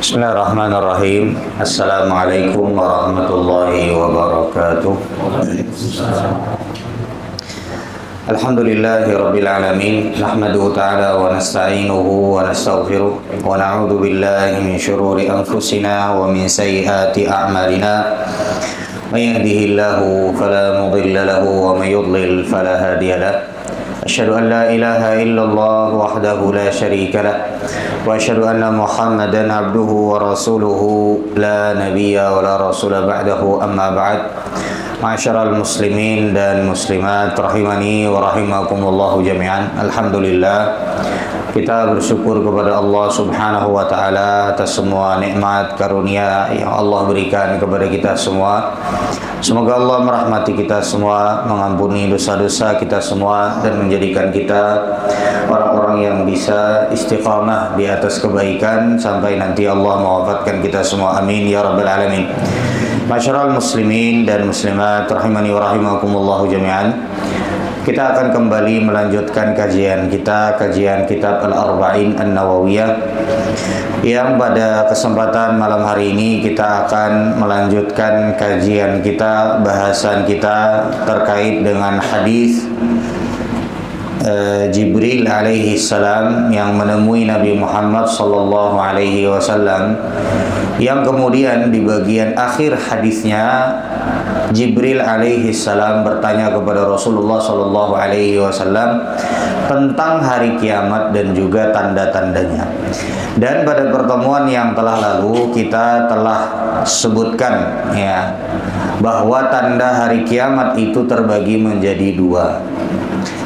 Bismillahirrahmanirrahim. Assalamualaikum warahmatullahi wabarakatuh. Alhamdulillahi rabbil alamin. Nahmaduhu ta'ala wa nasta'inuhu wa nastaghfiruh wa na'udzu billahi min syururi anfusina wa min sayyiati a'malina. May yahdihillahu fala mudilla lahu wa may yudlil fala hadiya lahu. Asyhadu an la ilaha illallah wahdahu la syarika lah wa asyhadu anna Muhammadan abduhu wa rasuluhu la nabiyya wa la rasula ba'dahu, amma ba'd. Ma'asyiral muslimin dan muslimat rahimani wa rahimakumullah jami'an. Alhamdulillah, kita bersyukur kepada Allah Subhanahu wa taala atas semua nikmat karunia yang Allah berikan kepada kita semua. Semoga Allah merahmati kita semua, mengampuni dosa-dosa kita semua, dan menjadikan kita orang-orang yang bisa istiqamah di atas kebaikan sampai nanti Allah mewafatkan kita semua. Amin ya rabbal alamin. Masyarul muslimin dan muslimat rahimani wa rahimakumullah jami'an. Kita akan kembali melanjutkan kajian kitab Al-Arba'in An-Nawawiyah, yang pada kesempatan malam hari ini kita akan melanjutkan kajian kita, bahasan kita terkait dengan hadis Jibril alaihi salam yang menemui Nabi Muhammad sallallahu alaihi wasallam, yang kemudian di bagian akhir hadisnya Jibril alaihi salam bertanya kepada Rasulullah sallallahu alaihi wasallam tentang hari kiamat dan juga tanda-tandanya. Dan pada pertemuan yang telah lalu kita telah sebutkan ya bahwa tanda hari kiamat itu terbagi menjadi dua.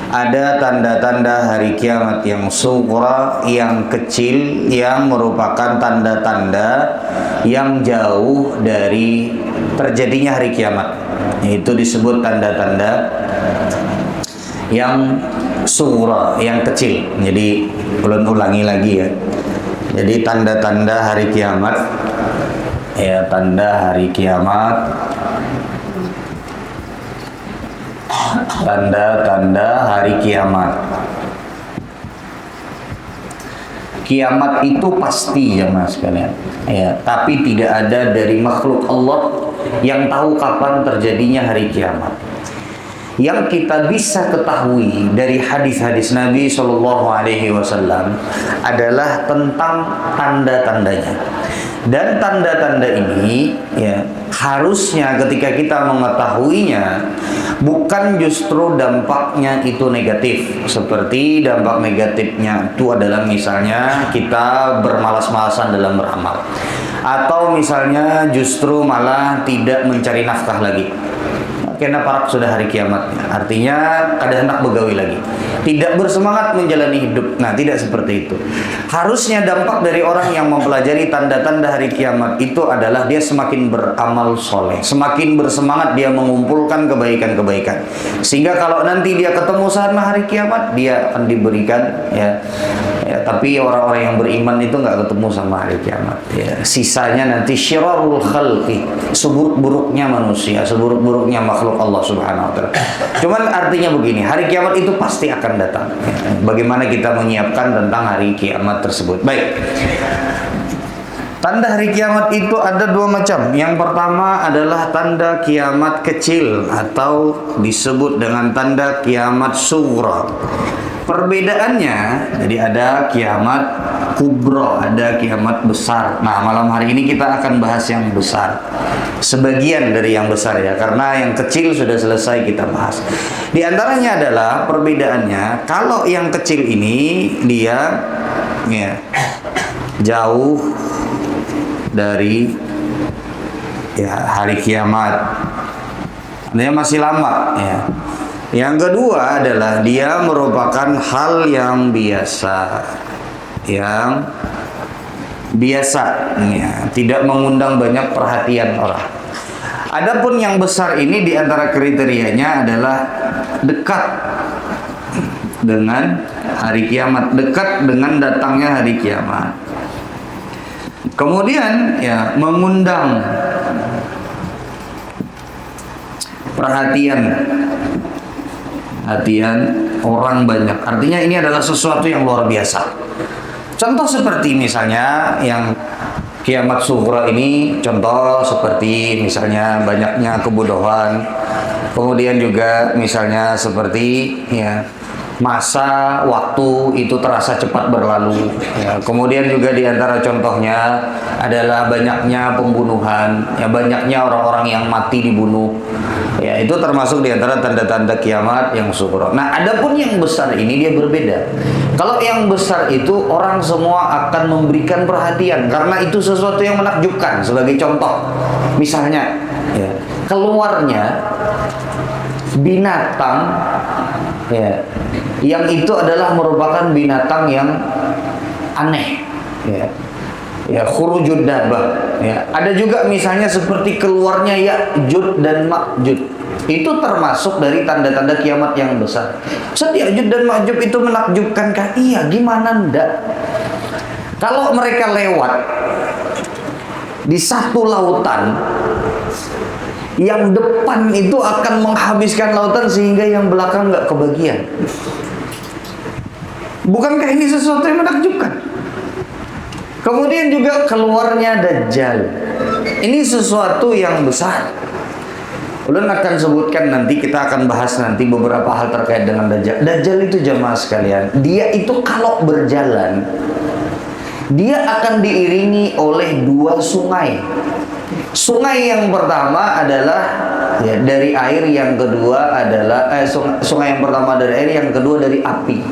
Ada tanda-tanda hari kiamat yang sughra, yang kecil, yang merupakan tanda-tanda yang jauh dari terjadinya hari kiamat. Itu disebut tanda-tanda yang sughra, yang kecil. Jadi ulun ulangi lagi ya. Jadi tanda-tanda hari kiamat, ya, tanda hari kiamat, tanda-tanda hari kiamat. Kiamat itu pasti ya mas kalian, ya, tapi tidak ada dari makhluk Allah yang tahu kapan terjadinya hari kiamat. Yang kita bisa ketahui dari hadis-hadis Nabi Shallallahu Alaihi Wasallam adalah tentang tanda-tandanya. Dan tanda-tanda ini ya harusnya ketika kita mengetahuinya bukan justru dampaknya itu negatif. Seperti dampak negatifnya itu adalah misalnya kita bermalas-malasan dalam beramal, atau misalnya justru malah tidak mencari nafkah lagi karena parak sudah hari kiamatnya, artinya kada hendak begawi lagi, tidak bersemangat menjalani hidup. Nah, tidak seperti itu. Harusnya dampak dari orang yang mempelajari tanda-tanda hari kiamat itu adalah dia semakin beramal soleh, semakin bersemangat dia mengumpulkan kebaikan-kebaikan, sehingga kalau nanti dia ketemu sama hari kiamat dia akan diberikan ya. Tapi orang-orang yang beriman itu nggak ketemu sama hari kiamat ya. Sisanya nanti syirarul khalqi, seburuk-buruknya manusia, seburuk-buruknya makhluk Allah Subhanahu wa taala. Cuman artinya begini, hari kiamat itu pasti akan datang. Bagaimana kita menyiapkan tentang hari kiamat tersebut? Baik. Tanda hari kiamat itu ada dua macam. Yang pertama adalah tanda kiamat kecil atau disebut dengan tanda kiamat sughra. Perbedaannya, jadi ada kiamat kubro, ada kiamat besar. Nah, malam hari ini kita akan bahas yang besar. Sebagian dari yang besar ya, karena yang kecil sudah selesai kita bahas. Di antaranya adalah perbedaannya, kalau yang kecil ini dia ya, jauh dari ya hari kiamat. Dia masih lama ya. Yang kedua adalah dia merupakan hal yang biasa, ya, tidak mengundang banyak perhatian orang. Adapun yang besar ini di antara kriterianya adalah dekat dengan hari kiamat, dekat dengan datangnya hari kiamat. Kemudian ya mengundang perhatian orang banyak. Artinya ini adalah sesuatu yang luar biasa. Contoh seperti misalnya yang Kiamat sughra ini contoh seperti misalnya banyaknya kebodohan, kemudian juga misalnya seperti ya masa waktu itu terasa cepat berlalu ya. Kemudian juga di antara contohnya adalah banyaknya pembunuhan ya, banyaknya orang-orang yang mati dibunuh ya, itu termasuk di antara tanda-tanda kiamat yang sughra. Nah, adapun yang besar ini dia berbeda. Kalau yang besar itu orang semua akan memberikan perhatian karena itu sesuatu yang menakjubkan. Sebagai contoh misalnya ya, keluarnya binatang ya, yang itu adalah merupakan binatang yang aneh ya, ya khurujud dabah ya. Ada juga misalnya seperti keluarnya Ya'juj dan Ma'juj, itu termasuk dari tanda-tanda kiamat yang besar. Ya'juj dan Ma'juj itu menakjubkan kah? Iya, gimana ndak? Kalau mereka lewat di satu lautan, yang depan itu akan menghabiskan lautan sehingga yang belakang nggak kebagian. Bukankah ini sesuatu yang menakjubkan? Kemudian juga keluarnya Dajjal. Ini sesuatu yang besar. Ulun akan sebutkan nanti, kita akan bahas nanti beberapa hal terkait dengan Dajjal. Dajjal itu jamaah sekalian, dia itu kalau berjalan, dia akan diiringi oleh dua sungai. Sungai yang pertama adalah ya, dari air, yang kedua adalah sungai yang pertama dari air, yang kedua dari api.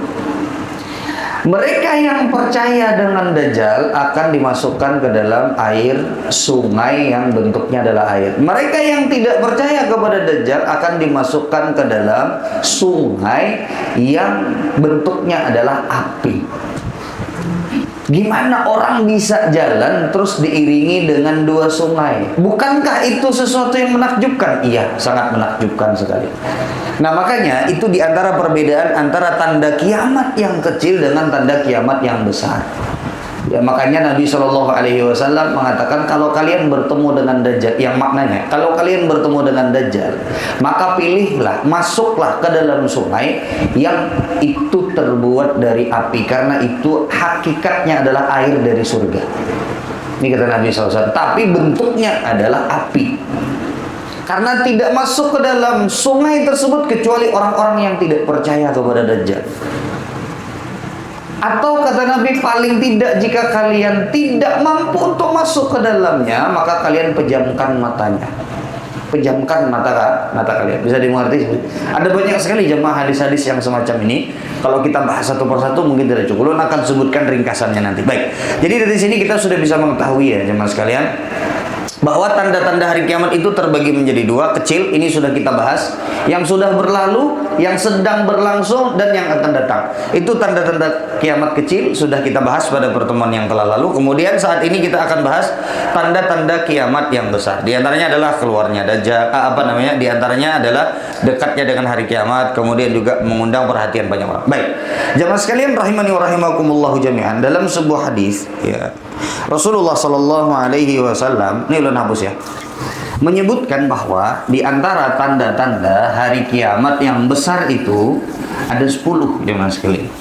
Mereka yang percaya dengan Dajjal akan dimasukkan ke dalam air sungai yang bentuknya adalah air. Mereka yang tidak percaya kepada Dajjal akan dimasukkan ke dalam sungai yang bentuknya adalah api. Gimana orang bisa jalan terus diiringi dengan dua sungai? Bukankah itu sesuatu yang menakjubkan? Iya, sangat menakjubkan sekali. Nah, makanya itu diantara perbedaan antara tanda kiamat yang kecil dengan tanda kiamat yang besar. Ya, makanya Nabi Shallallahu Alaihi Wasallam mengatakan kalau kalian bertemu dengan Dajjal, yang maknanya kalau kalian bertemu dengan Dajjal, maka pilihlah, masuklah ke dalam sungai yang itu terbuat dari api, karena itu hakikatnya adalah air dari surga. Ini kata Nabi SAW. Tapi bentuknya adalah api, karena tidak masuk ke dalam sungai tersebut kecuali orang-orang yang tidak percaya kepada Dajjal. Atau kata Nabi, paling tidak jika kalian tidak mampu untuk masuk ke dalamnya, maka kalian pejamkan matanya. Pejamkan mata kalian. Bisa dimengerti? Ada banyak sekali jemaah hadis-hadis yang semacam ini. Kalau kita bahas satu persatu mungkin tidak cukup. Ulun akan sebutkan ringkasannya nanti. Baik. Jadi dari sini kita sudah bisa mengetahui ya jemaah sekalian, bahwa tanda-tanda hari kiamat itu terbagi menjadi dua. Kecil, ini sudah kita bahas. Yang sudah berlalu, yang sedang berlangsung, dan yang akan datang. Itu tanda-tanda kiamat kecil sudah kita bahas pada pertemuan yang telah lalu. Kemudian saat ini kita akan bahas tanda-tanda kiamat yang besar. Di antaranya adalah keluarnya Dajjal, di antaranya adalah dekatnya dengan hari kiamat, kemudian juga mengundang perhatian banyak orang. Baik. Jamaah sekalian rahimani wa rahimakumullahu jami'an, dalam sebuah hadis ya, Rasulullah Shallallahu Alaihi Wasallam, ini ulun hapus ya, menyebutkan bahwa di antara tanda-tanda hari kiamat yang besar itu ada 10 jemaah sekalian.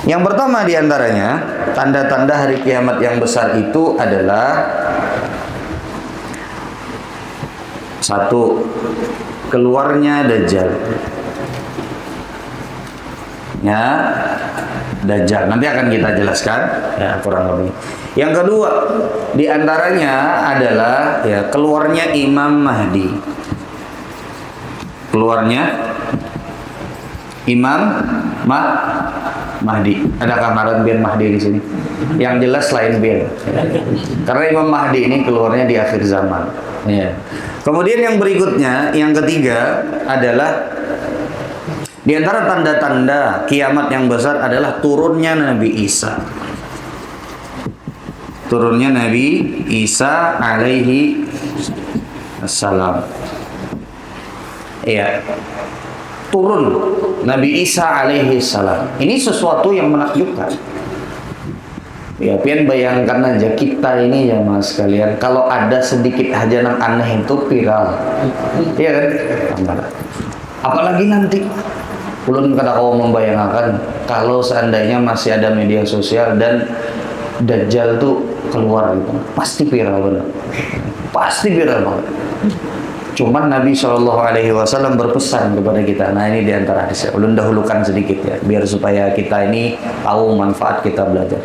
Yang pertama di antaranya tanda-tanda hari kiamat yang besar itu adalah 1. Keluarnya Dajjal. Ya, Dajjal. Nanti akan kita jelaskan ya kurang lebih. Yang kedua, di antaranya adalah ya keluarnya Imam Mahdi. Keluarnya Imam Mahdi. Ada kamaran bin Mahdi di sini? Yang jelas lain bin. Karena Imam Mahdi ini keluarnya di akhir zaman. Ya. Kemudian yang berikutnya, yang ketiga adalah di antara tanda-tanda kiamat yang besar adalah turunnya Nabi Isa. Turunnya Nabi Isa alaihi assalam. Iya. Turun Nabi Isa alaihi salam. Ini sesuatu yang menakjubkan. Ya, pian bayangkan aja kita ini ya mas sekalian, kalau ada sedikit aja yang aneh itu viral. Iya kan? Apalagi nanti ulun kada kau membayangkan kalau seandainya masih ada media sosial dan Dajjal tuh keluar gitu, pasti viral benar, pasti viral banget. Cuman Nabi Shallallahu Alaihi Wasallam berpesan kepada kita. Nah ini diantara hadis. Ulun dahulukan sedikit ya, biar supaya kita ini tahu manfaat kita belajar.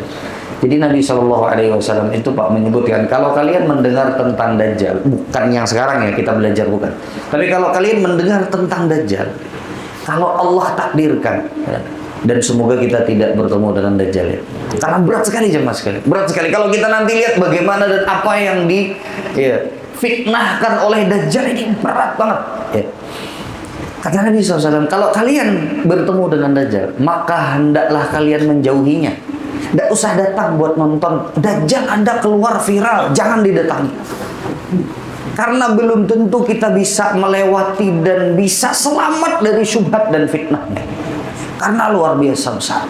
Jadi Nabi Shallallahu Alaihi Wasallam itu Pak menyebutkan, kalau kalian mendengar tentang Dajjal, bukan yang sekarang ya kita belajar bukan, tapi kalau kalian mendengar tentang Dajjal, kalau Allah takdirkan, ya, dan semoga kita tidak bertemu dengan Dajjal ya, karena berat sekali jemaah sekali, berat sekali. Kalau kita nanti lihat bagaimana dan apa yang fitnahkan oleh Dajjal, ini berat banget ya. Kata Nabi SAW, kalau kalian bertemu dengan Dajjal, maka hendaklah kalian menjauhinya. Tidak usah datang buat nonton. Dajjal Anda keluar viral, jangan didatangi. Karena belum tentu kita bisa melewati dan bisa selamat dari syubhat dan fitnahnya. Karena luar biasa besar.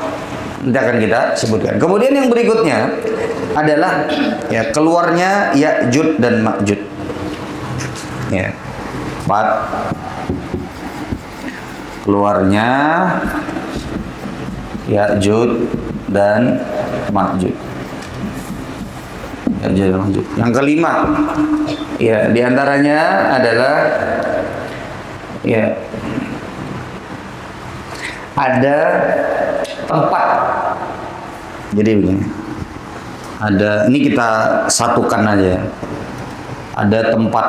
Nanti akan kita sebutkan. Kemudian yang berikutnya adalah ya keluarnya Ya'juj dan Ma'juj. Ya. 4. Keluarnya Ya'juj dan Ma'juj. Ya'juj dan Ma'juj. Yang kelima, ya diantaranya adalah ya ada tempat. Jadi begini. Ini kita satukan aja. Ada tempat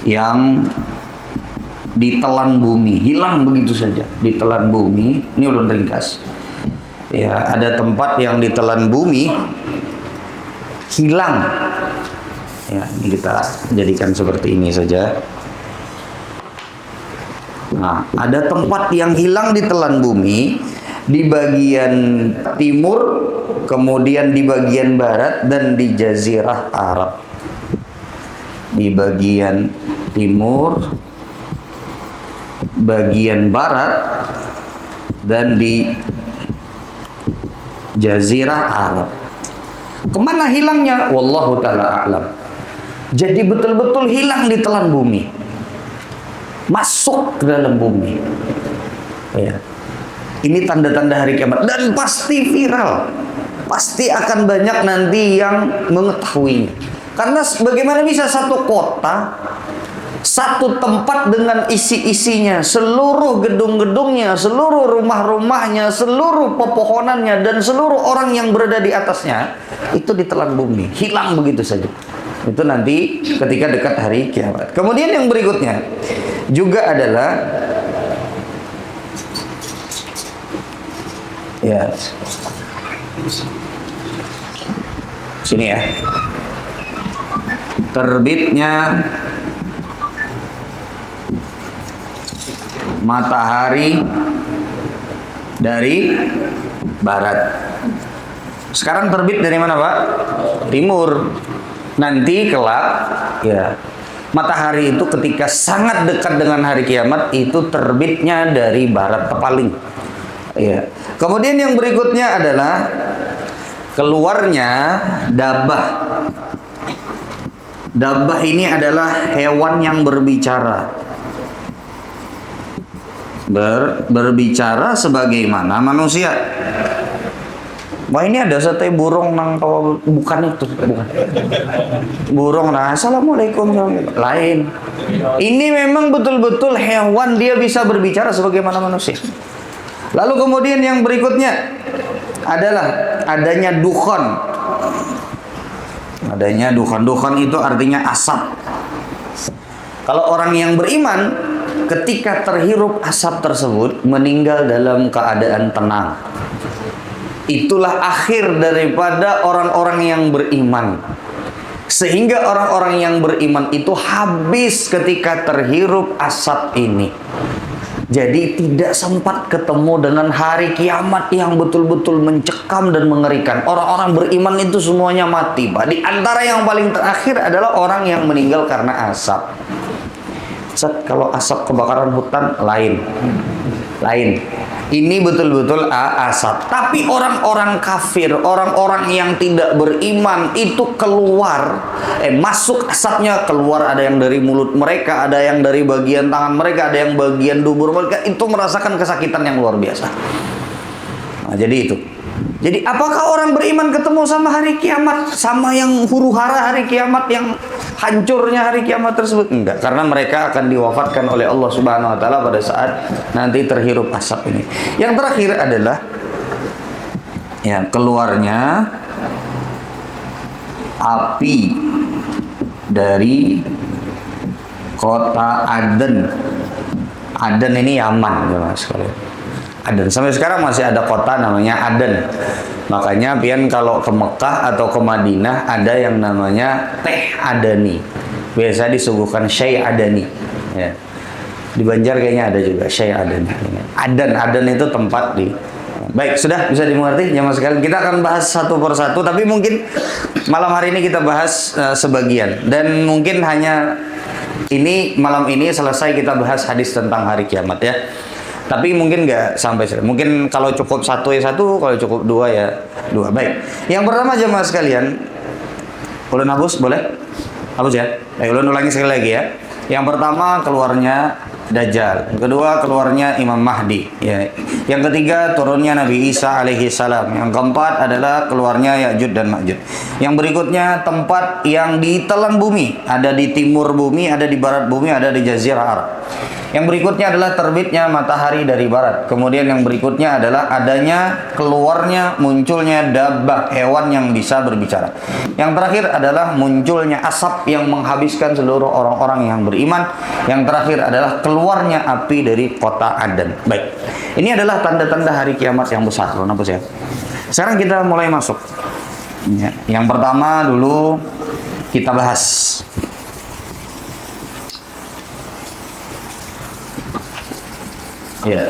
yang ditelan bumi, hilang begitu saja, ditelan bumi. Ini ulun ringkas. Ya, ada tempat yang ditelan bumi, hilang. Ya, ini kita jadikan seperti ini saja. Nah, ada tempat yang hilang ditelan bumi di bagian timur, kemudian di bagian barat dan di Jazirah Arab. Di bagian timur, bagian barat, dan di Jazirah Arab. Kemana hilangnya? Wallahu ta'ala a'lam. Jadi betul-betul hilang di telan bumi, masuk ke dalam bumi ya. Ini tanda-tanda hari kiamat dan pasti viral, pasti akan banyak nanti yang mengetahuinya. Karena bagaimana bisa satu kota, satu tempat dengan isi-isinya, seluruh gedung-gedungnya, seluruh rumah-rumahnya, seluruh pepohonannya, dan seluruh orang yang berada di atasnya, itu ditelan bumi, hilang begitu saja. Itu nanti ketika dekat hari kiamat. Kemudian yang berikutnya juga adalah ya sini ya, terbitnya matahari dari barat. Sekarang terbit dari mana, Pak? Timur. Nanti kelak ya, matahari itu ketika sangat dekat dengan hari kiamat itu terbitnya dari barat tepaling. Ya. Kemudian yang berikutnya adalah keluarnya dabah. Dabah ini adalah hewan yang berbicara. Berbicara sebagaimana manusia. Wah, ini ada sate burung nang bukan itu, bukan. Burung nah, assalamualaikum, lain. Ini memang betul-betul hewan, dia bisa berbicara sebagaimana manusia. Lalu kemudian yang berikutnya adalah adanya dukhan. Adanya dukhan. Dukhan itu artinya asap. Kalau orang yang beriman ketika terhirup asap tersebut meninggal dalam keadaan tenang. Itulah akhir daripada orang-orang yang beriman. Sehingga orang-orang yang beriman itu habis ketika terhirup asap ini. Jadi tidak sempat ketemu dengan hari kiamat yang betul-betul mencekam dan mengerikan. Orang-orang beriman itu semuanya mati, Pak. Di antara yang paling terakhir adalah orang yang meninggal karena asap. Kalau asap kebakaran hutan lain. Ini betul-betul asap. Tapi orang-orang kafir, orang-orang yang tidak beriman itu keluar, masuk asapnya, keluar ada yang dari mulut mereka, ada yang dari bagian tangan mereka, ada yang bagian dubur mereka, itu merasakan kesakitan yang luar biasa. Nah, jadi itu. Jadi apakah orang beriman ketemu sama hari kiamat, sama yang huru-hara hari kiamat, yang hancurnya hari kiamat tersebut? Enggak, karena mereka akan diwafatkan oleh Allah Subhanahu wa taala pada saat nanti terhirup asap ini. Yang terakhir adalah ya keluarnya api dari kota Aden. Aden ini Yaman, teman-teman sekalian. Aden. Sampai sekarang masih ada kota namanya Aden. Makanya pian kalau ke Mekah atau ke Madinah ada yang namanya teh Adani. Biasa disuguhkan syai Adani. Ya. Di Banjar kayaknya ada juga syai Adani. Aden itu tempat di. Baik, sudah bisa dimengerti jamaah sekalian. Kita akan bahas satu persatu, tapi mungkin malam hari ini kita bahas sebagian, dan mungkin hanya ini malam ini selesai kita bahas hadis tentang hari kiamat ya. Tapi mungkin nggak sampai, mungkin kalau cukup satu ya satu, kalau cukup dua ya dua. Baik, yang pertama jemaah sekalian, ulun hapus boleh? Hapus ya? Baik, ulun ulangi sekali lagi ya. Yang pertama keluarnya Dajjal, yang kedua keluarnya Imam Mahdi, ya. Yang ketiga turunnya Nabi Isa alaihi salam, yang keempat adalah keluarnya Ya'juj dan Ma'juj. Yang berikutnya tempat yang ditelan bumi, ada di timur bumi, ada di barat bumi, ada di Jazirah Arab. Yang berikutnya adalah terbitnya matahari dari barat. Kemudian yang berikutnya adalah adanya keluarnya munculnya dabbah, hewan yang bisa berbicara. Yang terakhir adalah munculnya asap yang menghabiskan seluruh orang-orang yang beriman. Yang terakhir adalah keluarnya api dari kota Aden. Baik, ini adalah tanda-tanda hari kiamat yang besar. Ya. Sekarang kita mulai masuk. Ya. Yang pertama dulu kita bahas. Ya.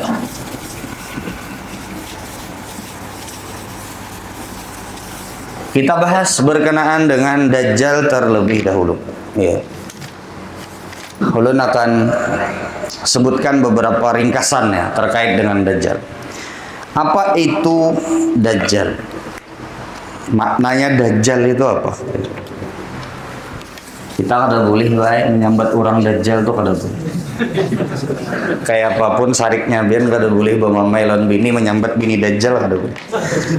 Kita bahas berkenaan dengan Dajjal terlebih dahulu. Ya. Ulun akan sebutkan beberapa ringkasan ya terkait dengan Dajjal. Apa itu Dajjal? Maknanya Dajjal itu apa? Kita kada boleh baik menyambat orang Dajjal tuh kada boleh. Kayak apapun sariknya biar kada boleh bamamai lawan bini menyambat bini Dajjal kada boleh.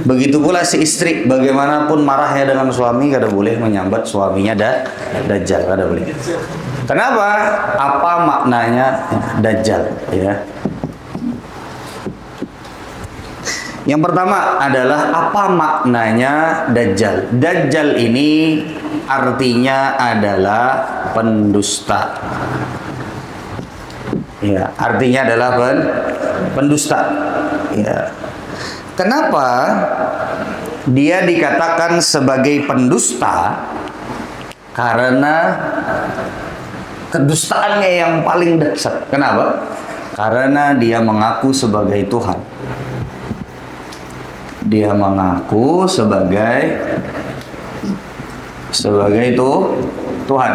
Begitu pula si istri bagaimanapun marahnya dengan suami kada boleh menyambat suaminya Dajjal kada boleh. Kenapa? Apa maknanya Dajjal ya? Yang pertama adalah apa maknanya Dajjal? Dajjal ini artinya adalah pendusta. Ya, artinya adalah pendusta. Ya. Kenapa dia dikatakan sebagai pendusta? Karena kedustaannya yang paling dasar. Kenapa? Karena dia mengaku sebagai Tuhan. Dia mengaku sebagai itu Tuhan.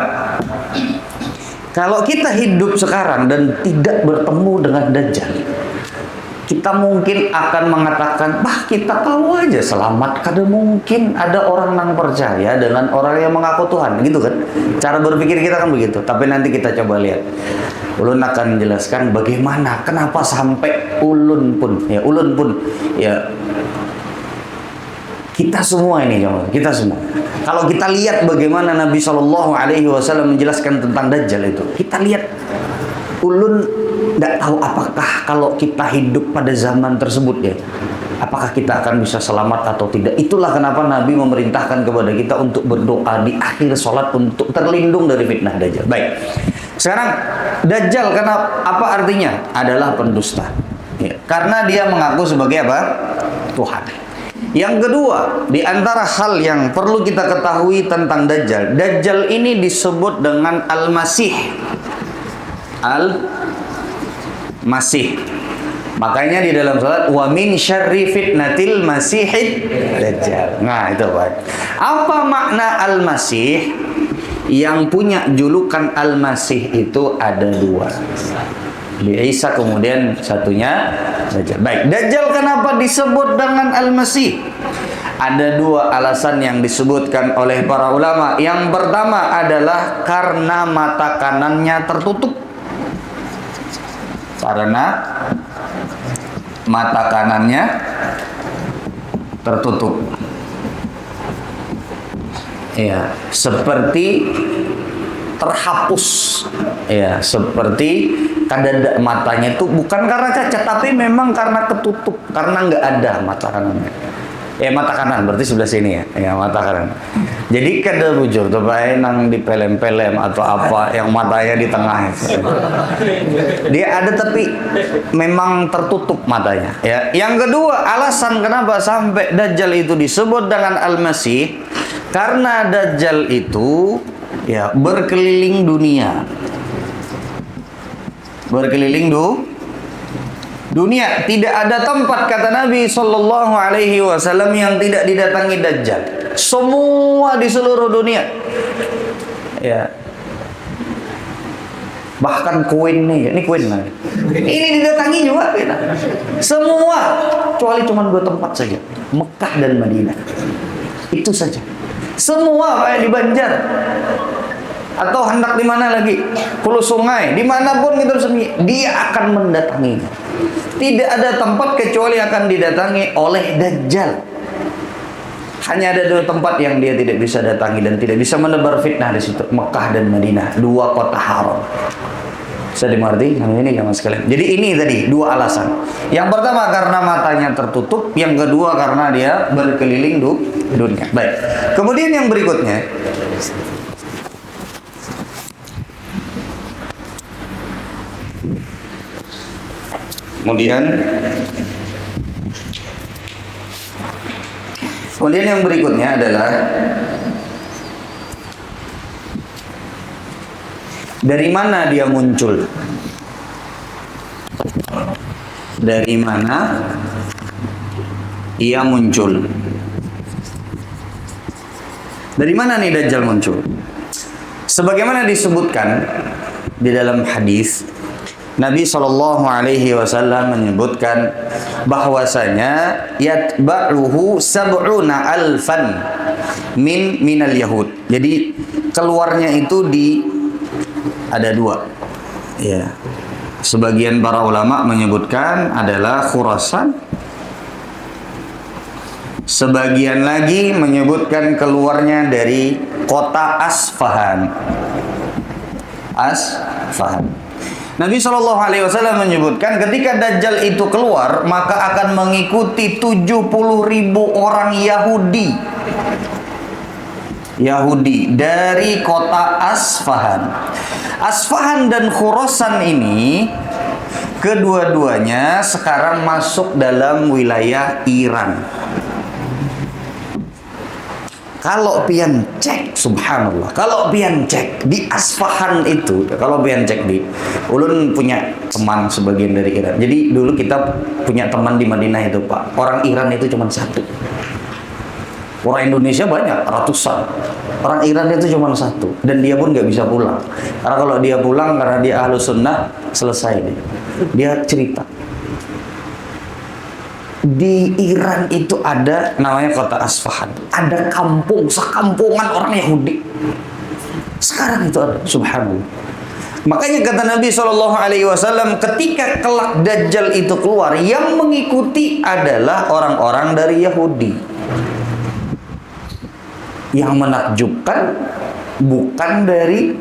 Kalau kita hidup sekarang dan tidak bertemu dengan Dajjal, kita mungkin akan mengatakan, bah kita tahu aja selamat, kada mungkin ada orang yang percaya dengan orang yang mengaku Tuhan, gitu kan? Cara berpikir kita kan begitu. Tapi nanti kita coba lihat. Ulun akan menjelaskan bagaimana, kenapa sampai ulun pun ya kita semua ini, kita semua. Kalau kita lihat bagaimana Nabi Shallallahu Alaihi Wasallam menjelaskan tentang Dajjal itu, kita lihat ulun tidak tahu apakah kalau kita hidup pada zaman tersebut ya, apakah kita akan bisa selamat atau tidak. Itulah kenapa Nabi memerintahkan kepada kita untuk berdoa di akhir sholat untuk terlindung dari fitnah Dajjal. Baik, sekarang Dajjal karena apa artinya? Adalah pendusta ya, karena dia mengaku sebagai apa? Tuhan. Yang kedua, di antara hal yang perlu kita ketahui tentang Dajjal, Dajjal ini disebut dengan Al-Masih. Al-Masih. Makanya di dalam salat, wa min syarri fitnatil masihid Dajjal. Nah, itu Pak. Apa makna Al-Masih? Yang punya julukan Al-Masih itu ada dua. Isa kemudian satunya Dajjal. Baik, Dajjal kenapa disebut dengan Al-Masih? Ada dua alasan yang disebutkan oleh para ulama. Yang pertama adalah karena mata kanannya tertutup. Karena mata kanannya tertutup. Ya, seperti terhapus. Ya, seperti kadang matanya itu bukan karena cacat, tapi memang karena ketutup, karena nggak ada mata kanannya. Mata kanan berarti sebelah sini ya, mata kanan. Jadi kada bujur tuh bae nang di pelem-pelem atau apa yang matanya di tengah itu. Dia ada tapi memang tertutup matanya. Ya. Yang kedua, alasan kenapa sampai Dajjal itu disebut dengan Al-Masih, karena Dajjal itu ya berkeliling dunia. Berkeliling dunia, tidak ada tempat kata Nabi Shallallahu Alaihi Wasallam yang tidak didatangi Dajjal. Semua di seluruh dunia. Ya. Bahkan Queen nih, ini Queen lah. Ini didatangi juga kita. Semua, kecuali cuma 2 tempat saja, Mekah dan Madinah. Itu saja. Semua kayak di Banjar. Atau hendak di mana lagi, Hulu Sungai, dimanapun kita bersembunyi, dia akan mendatanginya. Tidak ada tempat kecuali akan didatangi oleh Dajjal. Hanya ada 2 tempat yang dia tidak bisa datangi dan tidak bisa menebar fitnah di situ, Mekah dan Madinah, 2 kota haram. Bisa dimengerti? Ini ya mas sekalian. Jadi ini tadi 2 alasan. Yang pertama karena matanya tertutup, yang kedua karena dia berkeliling dunia. Baik. Kemudian yang berikutnya, Kemudian yang berikutnya adalah dari mana dia muncul? Dari mana ia muncul? Dari mana nih Dajjal muncul? Sebagaimana disebutkan di dalam hadis, Nabi Shallallahu Alaihi Wasallam menyebutkan bahwasanya yatba'uhu sab'una alfan minal yahud. Jadi keluarnya itu ada 2. Ya. Sebagian para ulama menyebutkan adalah Khurasan. Sebagian lagi menyebutkan keluarnya dari kota Asfahan. Nabi Shallallahu Alaihi Wasallam menyebutkan ketika Dajjal itu keluar, maka akan mengikuti 70.000 orang Yahudi dari kota Asfahan. Asfahan dan Khurasan ini kedua-duanya sekarang masuk dalam wilayah Iran. Kalau pian cek, subhanallah, kalau pian cek di Asfahan itu, kalau pian cek di, ulun punya teman sebagian dari Iran. Jadi dulu kita punya teman di Madinah itu Pak, orang Iran itu cuma 1. Orang Indonesia banyak, ratusan. Orang Iran itu cuma 1, dan dia pun nggak bisa pulang. Karena kalau dia pulang, karena dia ahlu sunnah, selesai dia. Dia cerita. Di Iran itu ada namanya kota Asfahan. Ada sekampungan orang Yahudi. Sekarang itu ada, subhanallah. Makanya kata Nabi Shallallahu Alaihi Wasallam, ketika kelak Dajjal itu keluar, yang mengikuti adalah orang-orang dari Yahudi. Yang menakjubkan bukan dari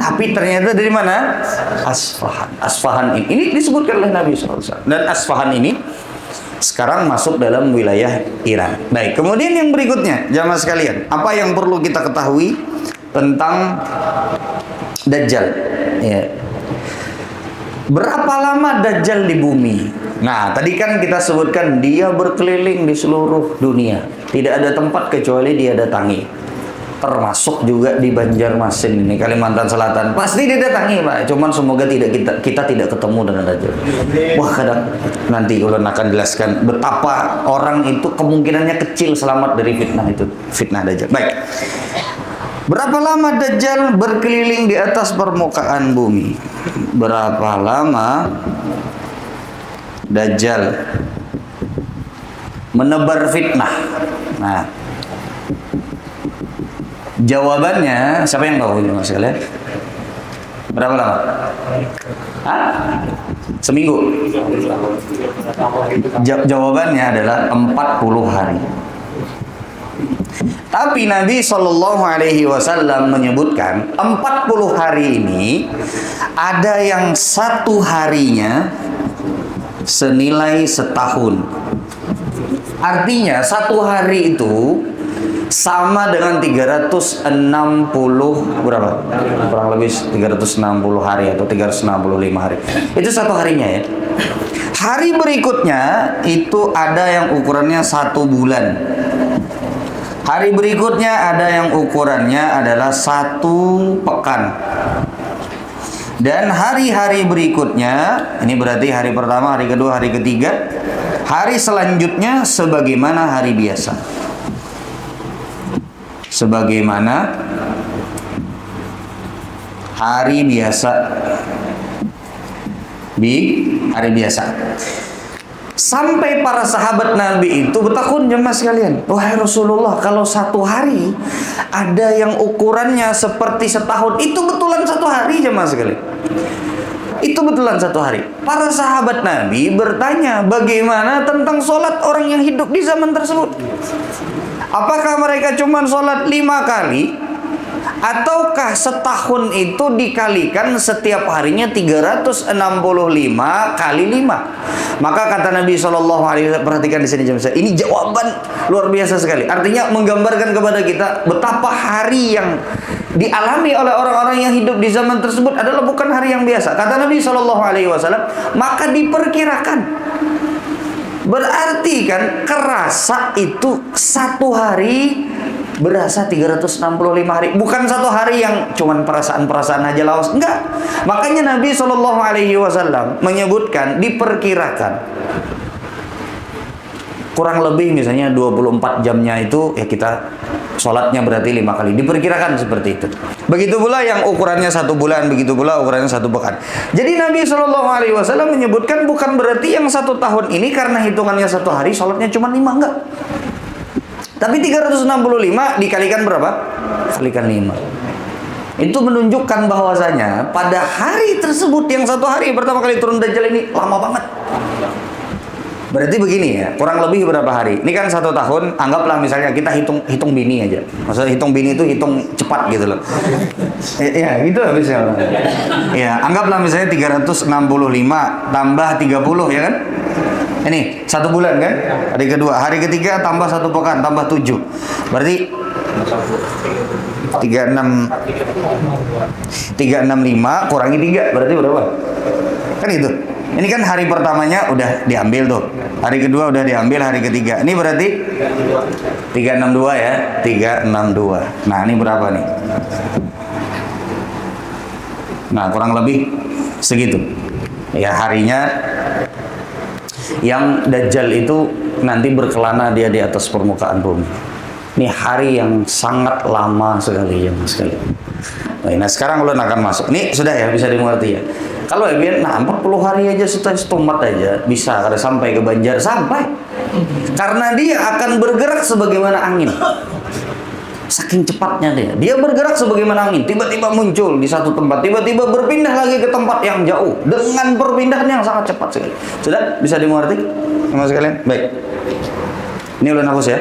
tapi ternyata dari mana? Asfahan. Asfahan ini disebutkan oleh Nabi SAW. Dan Asfahan ini sekarang masuk dalam wilayah Iran. Baik, kemudian yang berikutnya, jamaah sekalian, apa yang perlu kita ketahui tentang Dajjal? Ya. Berapa lama Dajjal di bumi? Nah, tadi kan kita sebutkan dia berkeliling di seluruh dunia. Tidak ada tempat kecuali dia datangi. Termasuk juga di Banjarmasin ini, Kalimantan Selatan. Pasti didatangi Pak. Cuman semoga kita tidak ketemu dengan Dajjal. Wah, kadang nanti ulun akan jelaskan betapa orang itu kemungkinannya kecil selamat dari fitnah Dajjal. Baik. Berapa lama Dajjal berkeliling di atas permukaan bumi? Berapa lama Dajjal menebar fitnah? Nah, jawabannya siapa yang tahu Mas sekalian? Berapa lama? Seminggu. Jawabannya adalah 40 hari. Tapi Nabi Shallallahu Alaihi Wasallam menyebutkan 40 hari ini ada yang satu harinya senilai setahun. Artinya satu hari itu sama dengan 360 berapa? Kurang lebih 360 hari atau 365 hari. Itu satu harinya ya. Hari berikutnya itu ada yang ukurannya 1 bulan. Hari berikutnya ada yang ukurannya adalah 1 pekan. Dan hari-hari berikutnya, ini berarti hari pertama, hari kedua, hari ketiga, hari selanjutnya sebagaimana hari biasa. Sebagaimana hari biasa. Hari biasa. Sampai para sahabat Nabi itu bertakun, jemaah sekalian, wahai Rasulullah, kalau satu hari ada yang ukurannya seperti setahun, itu betulan satu hari, jemaah sekalian. Itu betulan satu hari. Para sahabat Nabi bertanya, bagaimana tentang sholat orang yang hidup di zaman tersebut? Apakah mereka cuma sholat 5 kali? Ataukah setahun itu dikalikan setiap harinya 365 kali 5? Maka kata Nabi SAW, perhatikan di sini, ini jawaban luar biasa sekali. Artinya menggambarkan kepada kita betapa hari yang dialami oleh orang-orang yang hidup di zaman tersebut adalah bukan hari yang biasa. Kata Nabi SAW, maka diperkirakan. Berarti kan kerasa itu satu hari berasa 365 hari. Bukan satu hari yang cuman perasaan-perasaan aja lawas. Enggak. Makanya Nabi SAW menyebutkan diperkirakan. Kurang lebih misalnya 24 jamnya itu ya kita sholatnya berarti 5 kali. Diperkirakan seperti itu. Begitu pula yang ukurannya 1 bulan, begitu pula ukurannya 1 pekan. Jadi Nabi SAW menyebutkan bukan berarti yang 1 tahun ini karena hitungannya 1 hari sholatnya cuma 5, enggak. Tapi 365 dikalikan berapa? Kalikan 5. Itu menunjukkan bahwasanya pada hari tersebut yang 1 hari pertama kali turun Dajjal ini lama banget. Berarti begini ya, kurang lebih berapa hari? Ini kan 1 tahun, anggaplah misalnya kita hitung bini aja. Maksudnya hitung bini itu hitung cepat gitu loh. Ya, gitu habisnya. Ya, anggaplah misalnya 365 tambah 30 ya kan? Ini 1 bulan kan? Hari kedua, hari ketiga tambah 1 pekan, tambah 7. Berarti 365 kurangi 3 berarti berapa? Kan itu. Ini kan hari pertamanya udah diambil tuh. Hari kedua udah diambil, hari ketiga. Ini berarti 362 ya, 362. Nah, ini berapa nih? Nah, kurang lebih segitu. Ya, harinya yang Dajjal itu nanti berkelana dia di atas permukaan bumi. Ini hari yang sangat lama sekali ya Mas sekali. Nah, sekarang ulun akan masuk. Ini sudah ya bisa dimengerti ya. Kalau ya nah 40 hari aja setumat aja bisa kada sampai ke Banjar sampai. Karena dia akan bergerak sebagaimana angin. Saking cepatnya dia. Dia bergerak sebagaimana angin, tiba-tiba muncul di satu tempat, tiba-tiba berpindah lagi ke tempat yang jauh dengan perpindahan yang sangat cepat sekali. Sudah bisa dimengerti? Mas sekalian? Baik. Ini ulun hapus ya.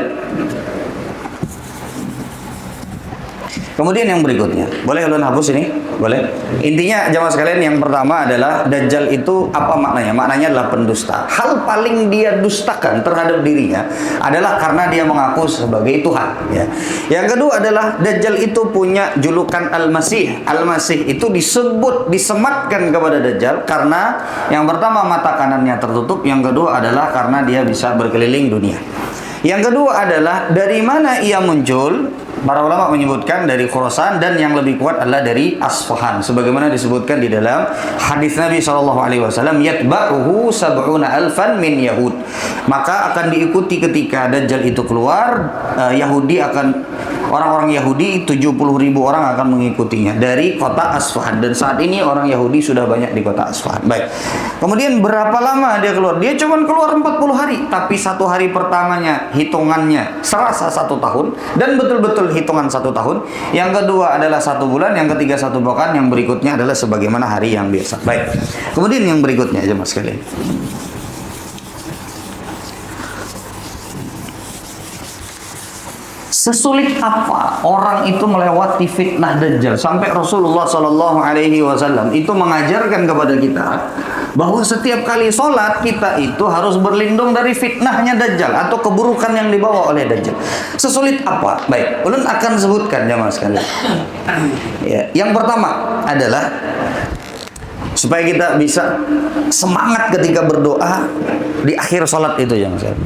Kemudian yang berikutnya, boleh ulun hapus ini? Boleh. Intinya jamaah sekalian, yang pertama adalah Dajjal itu apa maknanya? Maknanya adalah pendusta. Hal paling dia dustakan terhadap dirinya adalah karena dia mengaku sebagai Tuhan. Ya. Yang kedua adalah Dajjal itu punya julukan Al-Masih. Al-Masih itu disematkan kepada Dajjal karena yang pertama mata kanannya tertutup, yang kedua adalah karena dia bisa berkeliling dunia. Yang kedua adalah dari mana ia muncul? Para ulama menyebutkan dari Khurasan, dan yang lebih kuat adalah dari Asfahan. Sebagaimana disebutkan di dalam hadis Nabi SAW, yatba'uhu sab'una alfan min Yahud. Maka akan diikuti ketika Dajjal itu keluar, Yahudi akan orang-orang Yahudi 70.000 orang akan mengikutinya dari kota Asfahan, dan saat ini orang Yahudi sudah banyak di kota Asfahan. Baik. Kemudian berapa lama dia keluar? Dia cuma keluar 40 hari, tapi 1 hari pertamanya hitungannya serasa 1 tahun dan betul-betul hitungan 1 tahun. Yang kedua adalah 1 bulan, yang ketiga 1 pekan, yang berikutnya adalah sebagaimana hari yang biasa. Baik. Kemudian yang berikutnya jemaah sekalian. Sesulit apa orang itu melewati fitnah Dajjal sampai Rasulullah Shallallahu Alaihi Wasallam itu mengajarkan kepada kita bahwa setiap kali sholat kita itu harus berlindung dari fitnahnya Dajjal atau keburukan yang dibawa oleh Dajjal. Sesulit apa? Baik, ulun akan sebutkan jemaah sekalian. Ya, yang pertama adalah supaya kita bisa semangat ketika berdoa di akhir sholat itu jemaah sekalian.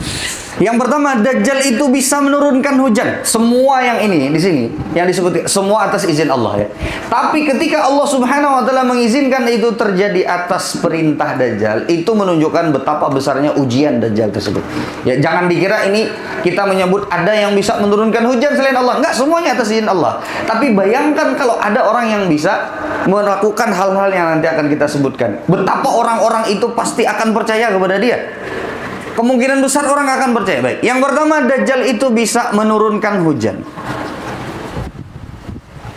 Yang pertama, Dajjal itu bisa menurunkan hujan. Semua yang ini di sini yang disebut semua atas izin Allah ya. Tapi ketika Allah Subhanahu wa taala mengizinkan itu terjadi atas perintah Dajjal, itu menunjukkan betapa besarnya ujian Dajjal tersebut. Ya, jangan dikira ini kita menyebut ada yang bisa menurunkan hujan selain Allah. Enggak, semuanya atas izin Allah. Tapi bayangkan kalau ada orang yang bisa melakukan hal-hal yang nanti akan kita sebutkan. Betapa orang-orang itu pasti akan percaya kepada dia. Kemungkinan besar orang akan percaya. Baik. Yang pertama, Dajjal itu bisa menurunkan hujan.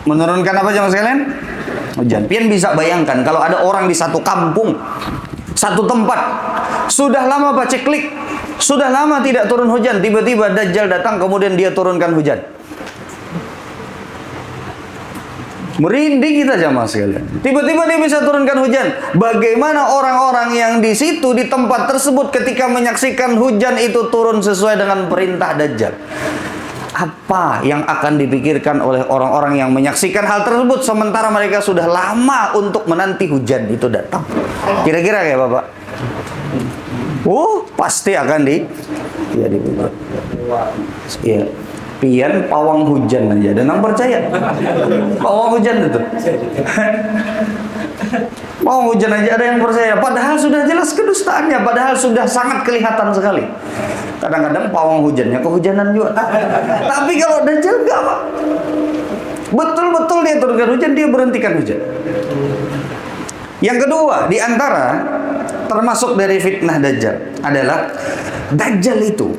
Menurunkan apa jemaah sekalian? Hujan. Pian bisa bayangkan kalau ada orang di satu kampung, satu tempat, sudah lama paceklik, sudah lama tidak turun hujan, tiba-tiba Dajjal datang kemudian dia turunkan hujan. Merinding kita jamaah sekalian. Tiba-tiba dia bisa turunkan hujan. Bagaimana orang-orang yang di situ di tempat tersebut ketika menyaksikan hujan itu turun sesuai dengan perintah Dajjal? Apa yang akan dipikirkan oleh orang-orang yang menyaksikan hal tersebut sementara mereka sudah lama untuk menanti hujan itu datang? Kira-kira kayak Bapak? Pasti akan dipikir. Iya. Pian pawang hujan aja dan nang percaya pawang hujan itu pawang hujan aja ada yang percaya, padahal sudah jelas kedustaannya, padahal sudah sangat kelihatan sekali. Kadang-kadang pawang hujannya kehujanan juga. Tapi kalau Dajjal enggak, Pak. Betul-betul dia turunkan hujan, dia berhentikan hujan. Yang kedua, di antara termasuk dari fitnah Dajjal adalah Dajjal itu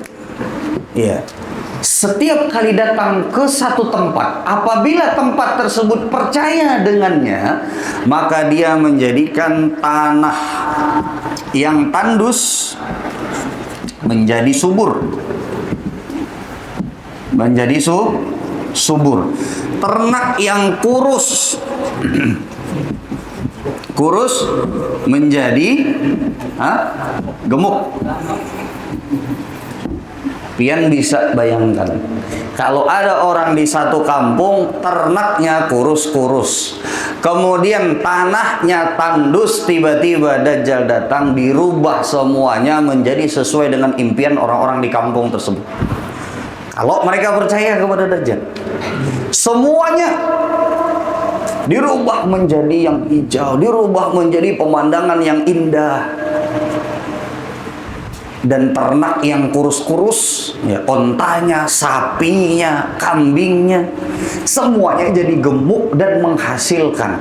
setiap kali datang ke satu tempat, apabila tempat tersebut percaya dengannya, maka dia menjadikan tanah yang tandus menjadi subur. Menjadi subur. Ternak yang kurus menjadi gemuk. Pian bisa bayangkan, kalau ada orang di satu kampung, ternaknya kurus-kurus, kemudian tanahnya tandus, tiba-tiba Dajjal datang, dirubah semuanya menjadi sesuai dengan impian orang-orang di kampung tersebut. Kalau mereka percaya kepada Dajjal, semuanya dirubah menjadi yang hijau, dirubah menjadi pemandangan yang indah. Dan ternak yang kurus-kurus, ontanya, sapinya, kambingnya, semuanya jadi gemuk dan menghasilkan.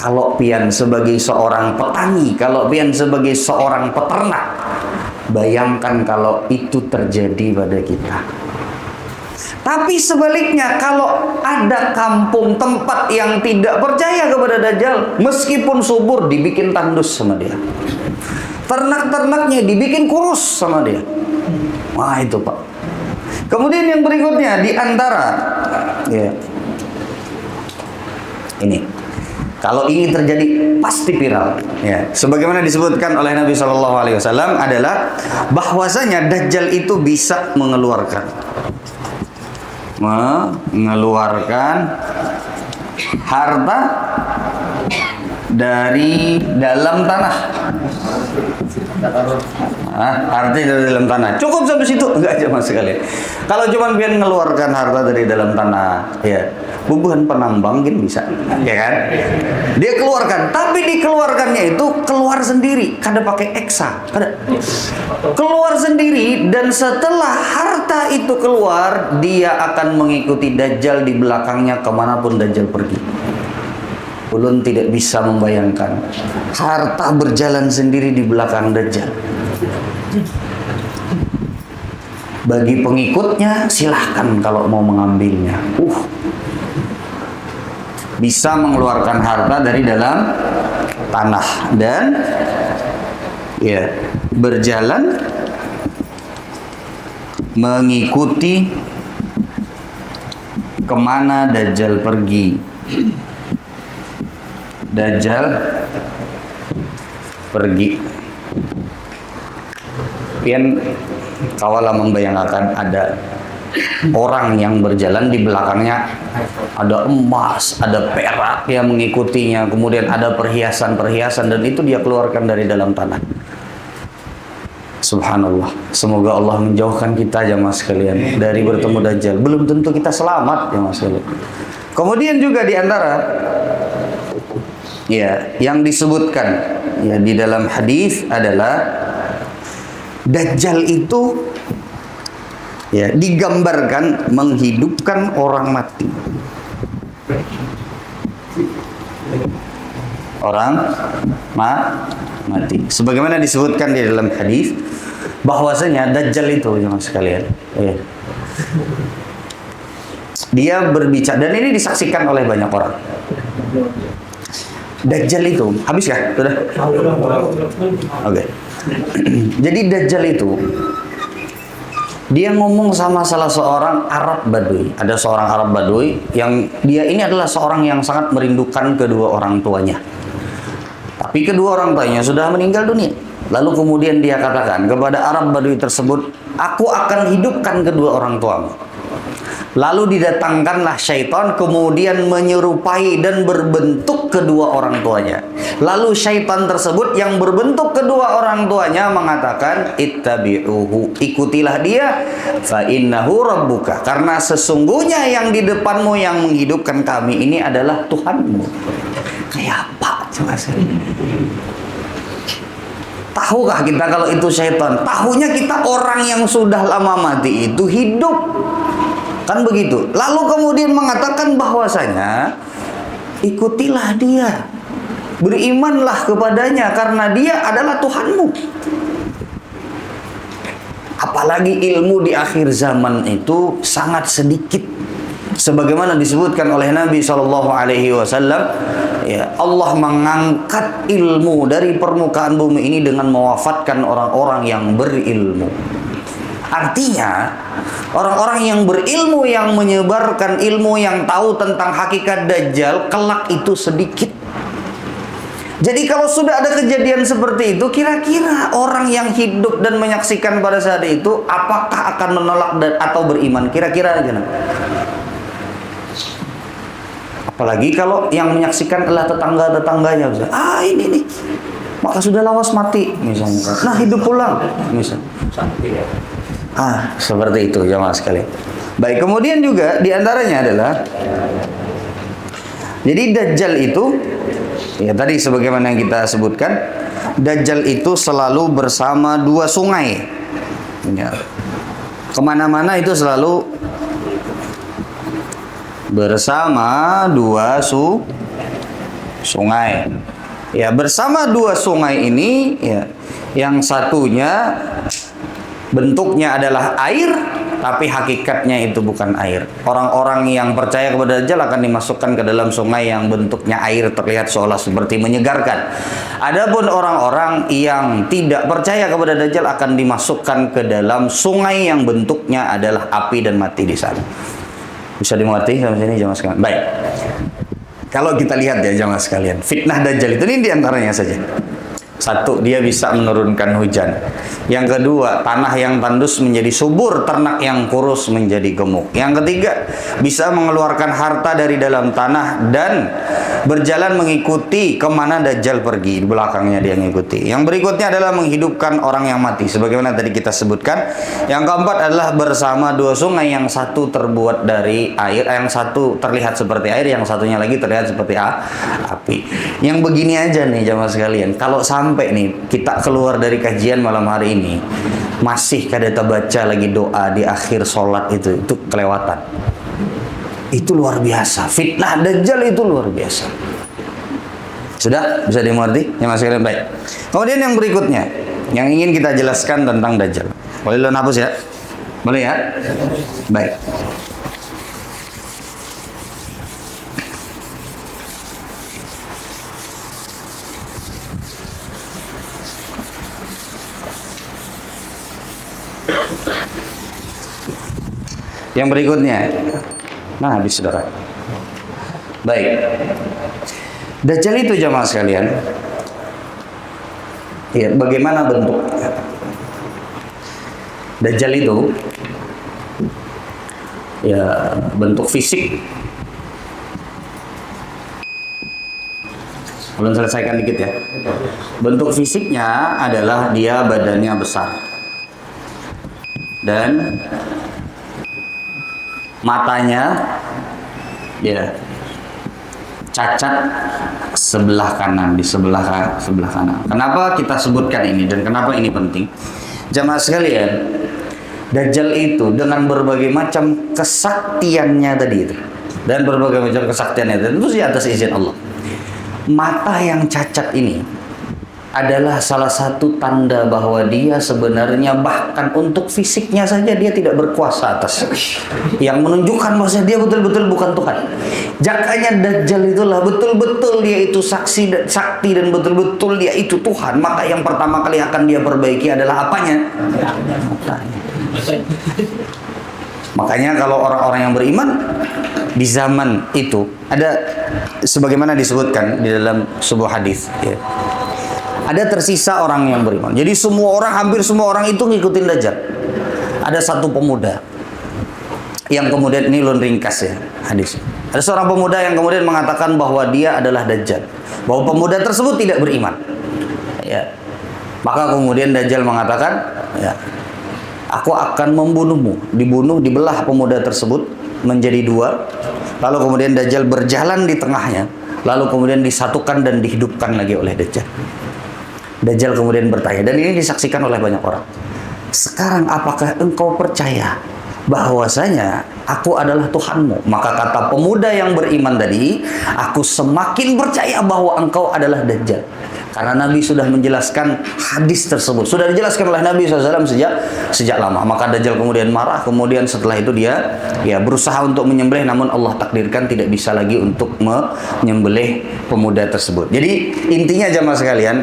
Kalau pian sebagai seorang petani, kalau pian sebagai seorang peternak, bayangkan kalau itu terjadi pada kita. Tapi sebaliknya, kalau ada kampung tempat yang tidak percaya kepada Dajjal, meskipun subur, dibikin tandus sama dia. Ternak-ternaknya dibikin kurus sama dia. Wah, itu Pak. Kemudian yang berikutnya, di antara ini, kalau ini terjadi pasti viral. Sebagaimana disebutkan oleh Nabi Shallallahu Alaihi Wasallam adalah bahwasanya Dajjal itu bisa mengeluarkan harta dari dalam tanah. Harta dari dalam tanah. Cukup sampai situ? Enggak sama sekali. Kalau cuma biar mengeluarkan harta dari dalam tanah, ya bubuhan penambang mungkin bisa, ya kan? Dia keluarkan, tapi dikeluarkannya itu keluar sendiri, kada pakai eksa, kada. Keluar sendiri, dan setelah harta itu keluar, dia akan mengikuti Dajjal di belakangnya kemanapun Dajjal pergi. Ulun tidak bisa membayangkan harta berjalan sendiri di belakang Dajjal. Bagi pengikutnya silahkan kalau mau mengambilnya. Bisa mengeluarkan harta dari dalam tanah dan ya berjalan mengikuti kemana Dajjal pergi. Dajjal pergi. Pian kawala membayangkan ada orang yang berjalan di belakangnya, ada emas, ada perak yang mengikutinya, kemudian ada perhiasan-perhiasan, dan itu dia keluarkan dari dalam tanah. Subhanallah. Semoga Allah menjauhkan kita jemaah sekalian dari bertemu Dajjal. Belum tentu kita selamat jemaah sekalian. Kemudian juga di antara ya yang disebutkan ya di dalam hadis adalah Dajjal itu ya digambarkan menghidupkan orang mati. Orang mati. Sebagaimana disebutkan di dalam hadis bahwasanya Dajjal itu jemaah sekalian, ya, dia berbicara, dan ini disaksikan oleh banyak orang. Dajjal itu habis ya? Sudah? Oke. Jadi Dajjal itu dia ngomong sama salah seorang Arab Badui. Ada seorang Arab Badui yang dia ini adalah seorang yang sangat merindukan kedua orang tuanya. Tapi kedua orang tuanya sudah meninggal dunia. Lalu kemudian dia katakan kepada Arab Badui tersebut, "Aku akan hidupkan kedua orang tuamu." Lalu didatangkanlah syaitan, kemudian menyerupai dan berbentuk kedua orang tuanya. Lalu syaitan tersebut yang berbentuk kedua orang tuanya mengatakan, "Ittabi'uhu, ikutilah dia, fa innahu rabbuka, karena sesungguhnya yang di depanmu yang menghidupkan kami ini adalah Tuhanmu." Kayak apa coba sih? Tahukah kita kalau itu syaitan? Tahunya kita orang yang sudah lama mati itu hidup. Kan begitu. Lalu kemudian mengatakan bahwasanya ikutilah dia, berimanlah kepadanya karena dia adalah Tuhanmu. Apalagi ilmu di akhir zaman itu sangat sedikit. Sebagaimana disebutkan oleh Nabi SAW, ya, Allah mengangkat ilmu dari permukaan bumi ini dengan mewafatkan orang-orang yang berilmu. Artinya, orang-orang yang berilmu, yang menyebarkan ilmu, yang tahu tentang hakikat Dajjal, kelak itu sedikit. Jadi kalau sudah ada kejadian seperti itu, kira-kira orang yang hidup dan menyaksikan pada saat itu, apakah akan menolak atau beriman? Kira-kira aja. Apalagi kalau yang menyaksikan adalah tetangga-tetangganya. Ini nih, maka sudah lawas mati misalnya. Nah, hidup pulang misalnya. Seperti itu jemaah sekalian. Baik, kemudian juga diantaranya adalah, jadi Dajjal itu, ya tadi sebagaimana yang kita sebutkan, Dajjal itu selalu bersama dua sungai. Ya. Kemana-mana itu selalu bersama dua sungai. Ya, bersama dua sungai ini, ya, yang satunya bentuknya adalah air, tapi hakikatnya itu bukan air. Orang-orang yang percaya kepada Dajjal akan dimasukkan ke dalam sungai yang bentuknya air, terlihat seolah seperti menyegarkan. Adapun orang-orang yang tidak percaya kepada Dajjal akan dimasukkan ke dalam sungai yang bentuknya adalah api dan mati di sana. Bisa dimengerti sampai sini jemaah sekalian? Baik. Kalau kita lihat ya jemaah sekalian, fitnah Dajjal itu ini diantaranya saja. Satu, dia bisa menurunkan hujan. Yang kedua, tanah yang tandus menjadi subur, ternak yang kurus menjadi gemuk. Yang ketiga, bisa mengeluarkan harta dari dalam tanah dan berjalan mengikuti kemana Dajjal pergi, di belakangnya dia mengikuti. Yang berikutnya adalah menghidupkan orang yang mati, sebagaimana tadi kita sebutkan. Yang keempat adalah bersama dua sungai, yang satu terbuat dari air, yang satu terlihat seperti air, yang satunya lagi terlihat seperti api. Yang begini aja nih jamaah sekalian, kalau sampai nih kita keluar dari kajian malam hari ini masih kadeta baca lagi doa di akhir sholat, itu kelewatan. Itu luar biasa. Fitnah Dajjal itu luar biasa. Sudah bisa dimengerti ya mas sekalian? Baik. Kemudian yang berikutnya yang ingin kita jelaskan tentang Dajjal. Boleh lo hapus ya? Boleh ya? Baik. Yang berikutnya, nah habis saudara. Baik, Dajjal itu jamaah sekalian, ya bagaimana bentuknya? Dajjal itu, ya bentuk fisik. Belum selesaikan dikit ya. Bentuk fisiknya adalah dia badannya besar dan matanya ya cacat sebelah kanan, di sebelah kanan. Kenapa kita sebutkan ini dan kenapa ini penting? Jamaah sekalian, Dajjal itu dengan berbagai macam kesaktiannya tadi itu dan berbagai macam kesaktiannya itu di atas izin Allah. Mata yang cacat ini adalah salah satu tanda bahwa dia sebenarnya bahkan untuk fisiknya saja dia tidak berkuasa atas, yang menunjukkan bahwa dia betul-betul bukan Tuhan. Jakanya Dajjal itulah betul-betul dia itu sakti dan betul-betul dia itu Tuhan. Maka yang pertama kali akan dia perbaiki adalah apanya? Matanya. Makanya kalau orang-orang yang beriman di zaman itu ada sebagaimana disebutkan di dalam sebuah hadis ya. Ada tersisa orang yang beriman. Jadi hampir semua orang itu ngikutin Dajjal. Ada satu pemuda yang kemudian, ini ulun ringkas ya hadis. Ada seorang pemuda yang kemudian mengatakan bahwa dia adalah Dajjal. Bahwa pemuda tersebut tidak beriman. Ya. Maka kemudian Dajjal mengatakan, ya, aku akan membunuhmu. Dibelah pemuda tersebut menjadi dua. Lalu kemudian Dajjal berjalan di tengahnya. Lalu kemudian disatukan dan dihidupkan lagi oleh Dajjal. Dajjal kemudian bertanya, dan ini disaksikan oleh banyak orang. Sekarang apakah engkau percaya bahwasanya aku adalah Tuhanmu? Maka kata pemuda yang beriman tadi, aku semakin percaya bahwa engkau adalah Dajjal. Karena Nabi sudah menjelaskan hadis tersebut. Sudah dijelaskan oleh Nabi SAW sejak lama. Maka Dajjal kemudian marah. Kemudian setelah itu dia berusaha untuk menyembelih. Namun Allah takdirkan tidak bisa lagi untuk menyembelih pemuda tersebut. Jadi intinya jamaah sekalian,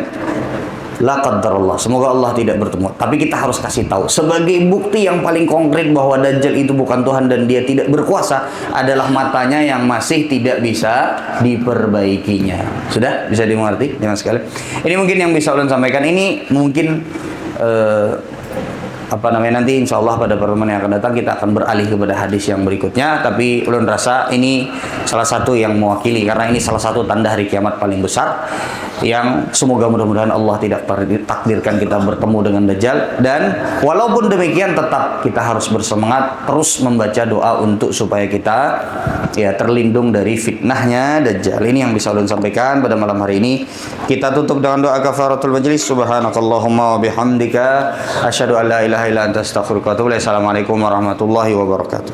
la qadarullah, semoga Allah tidak bertemu. Tapi kita harus kasih tahu sebagai bukti yang paling konkret bahwa Dajjal itu bukan Tuhan dan dia tidak berkuasa adalah matanya yang masih tidak bisa diperbaikinya. Sudah bisa dimengerti dengan sekali. Ini mungkin yang bisa ulun sampaikan. Ini mungkin nanti insya Allah pada pertemuan yang akan datang kita akan beralih kepada hadis yang berikutnya. Tapi ulun rasa ini salah satu yang mewakili, karena ini salah satu tanda hari kiamat paling besar, yang semoga mudah-mudahan Allah tidak takdirkan kita bertemu dengan Dajjal. Dan walaupun demikian tetap kita harus bersemangat terus membaca doa untuk supaya kita terlindung dari fitnahnya Dajjal. Ini yang bisa ulun sampaikan pada malam hari ini. Kita tutup dengan doa kafaratul majlis. Subhanakallahumma wa bihamdika asyhadu an la ilaha illa anta astaghfiruka wa atubu ilaik. Assalamualaikum warahmatullahi wabarakatuh.